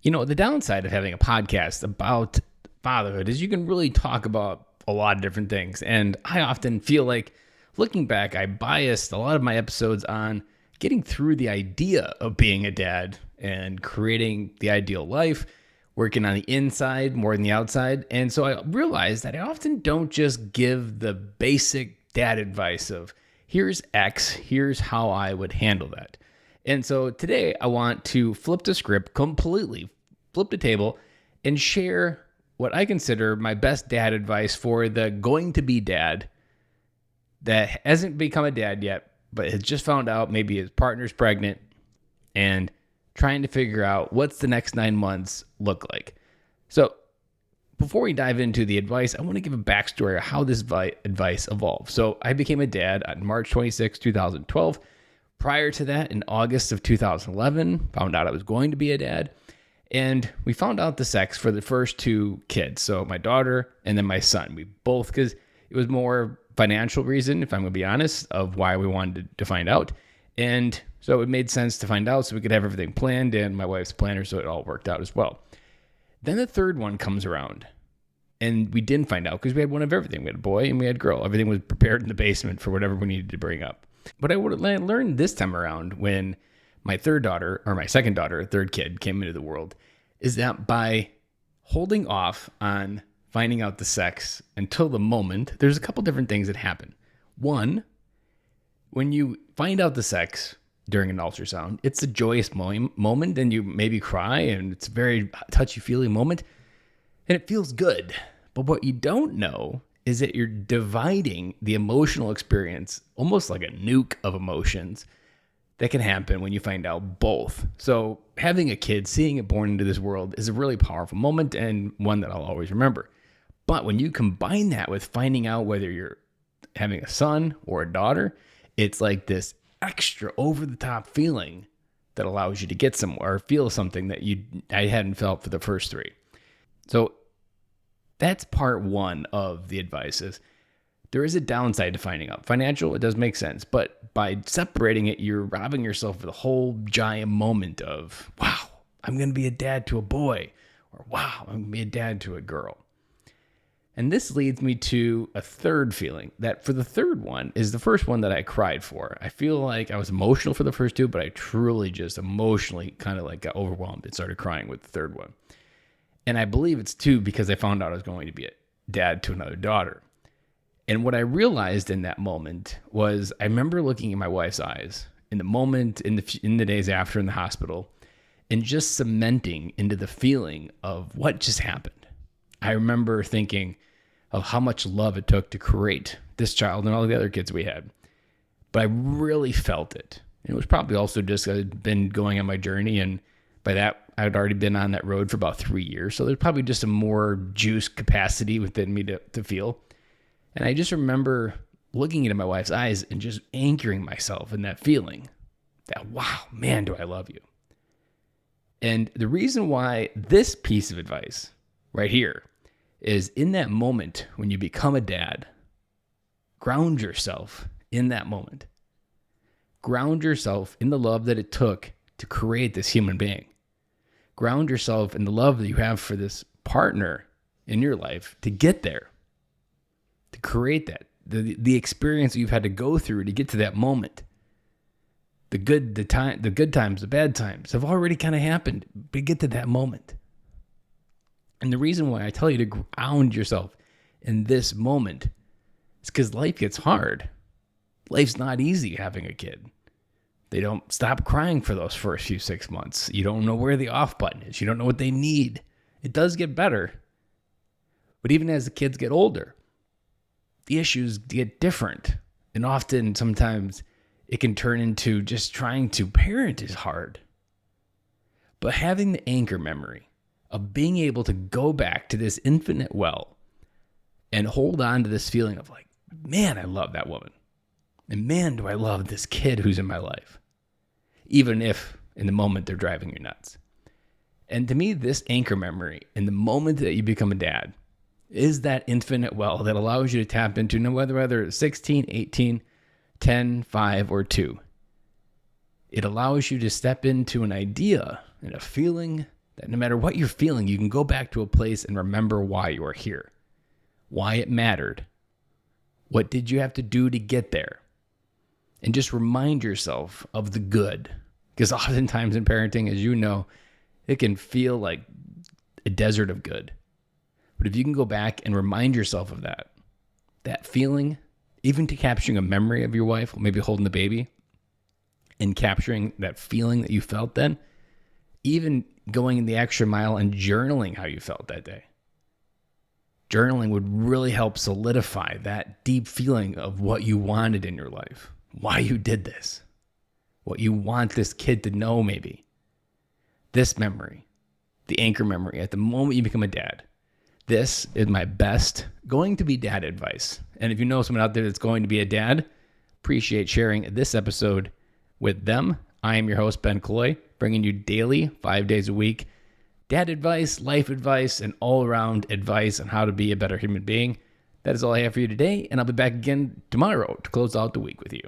The downside of having a podcast about fatherhood is you can really talk about a lot of different things. And I often feel like, looking back, I biased a lot of my episodes on getting through the idea of being a dad and creating the ideal life, working on the inside more than the outside. And so I realized that I often don't just give the basic dad advice of, here's X, here's how I would handle that. And so today I want to flip the script completely, flip the table, and share what I consider my best dad advice for the going to be dad that hasn't become a dad yet, but has just found out maybe his partner's pregnant and trying to figure out what's the next 9 months look like. So before we dive into the advice, I want to give a backstory of how this advice evolved. So I became a dad on March 26, 2012. Prior to that, in August of 2011, found out I was going to be a dad. And we found out the sex for the first two kids. So my daughter and then my son. We both, because it was more financial reason, if I'm going to be honest, of why we wanted to find out. And so it made sense to find out so we could have everything planned, and my wife's planner, so it all worked out as well. Then the third one comes around, and we didn't find out because we had one of everything. We had a boy and we had a girl. Everything was prepared in the basement for whatever we needed to bring up. But I learned this time around when my second daughter, third kid, came into the world, is that by holding off on finding out the sex until the moment, there's a couple different things that happen. One, when you find out the sex during an ultrasound, it's a joyous moment, and you maybe cry, and it's a very touchy-feely moment, and it feels good. But what you don't know is that you're dividing the emotional experience, almost like a nuke of emotions, that can happen when you find out both. So having a kid, seeing it born into this world, is a really powerful moment, and one that I'll always remember. But when you combine that with finding out whether you're having a son or a daughter, it's like this extra over-the-top feeling that allows you to get somewhere or feel something that I hadn't felt for the first three. So that's part one of the advice. Is there is a downside to finding out. Financial, it does make sense. But by separating it, you're robbing yourself of the whole giant moment of, wow, I'm going to be a dad to a boy. Or, wow, I'm going to be a dad to a girl. And this leads me to a third feeling, that for the third one is the first one that I cried for. I feel like I was emotional for the first two, but I truly just emotionally kind of like got overwhelmed and started crying with the third one. And I believe it's two because I found out I was going to be a dad to another daughter. And what I realized in that moment was, I remember looking in my wife's eyes in the moment, in the days after in the hospital, and just cementing into the feeling of what just happened. I remember thinking of how much love it took to create this child and all the other kids we had. But I really felt it. And it was probably also just I'd been going on my journey, and by that, I'd already been on that road for about 3 years. So there's probably just a more juice capacity within me to feel. And I just remember looking into my wife's eyes and just anchoring myself in that feeling that, wow, man, do I love you. And the reason why this piece of advice right here is, in that moment when you become a dad, ground yourself in that moment. Ground yourself in the love that it took to create this human being. Ground yourself in the love that you have for this partner in your life to get there, to create that, the experience that you've had to go through to get to that moment. The good times, the bad times have already kind of happened, but get to that moment. And the reason why I tell you to ground yourself in this moment is because life gets hard. Life's not easy having a kid. They don't stop crying for those first few 6 months. You don't know where the off button is. You don't know what they need. It does get better. But even as the kids get older, the issues get different. And often, sometimes, it can turn into just trying to parent is hard. But having the anchor memory of being able to go back to this infinite well and hold on to this feeling of like, man, I love that woman. And man, do I love this kid who's in my life. Even if in the moment they're driving you nuts. And to me, this anchor memory in the moment that you become a dad is that infinite well that allows you to tap into, no whether it's 16, 18, 10, 5, or 2. It allows you to step into an idea and a feeling That no matter what you're feeling, you can go back to a place and remember why you are here, why it mattered. What did you have to do to get there? And just remind yourself of the good. Because oftentimes in parenting, as you know, it can feel like a desert of good. But if you can go back and remind yourself of that feeling, even to capturing a memory of your wife, maybe holding the baby, and capturing that feeling that you felt then, even going the extra mile and journaling how you felt that day. Journaling would really help solidify that deep feeling of what you wanted in your life, why you did this, what you want this kid to know maybe. This memory, the anchor memory at the moment you become a dad. This is my best going to be dad advice. And if you know someone out there that's going to be a dad, appreciate sharing this episode with them. I am your host, Ben Cloy, bringing you daily, 5 days a week, dad advice, life advice, and all-around advice on how to be a better human being. That is all I have for you today, and I'll be back again tomorrow to close out the week with you.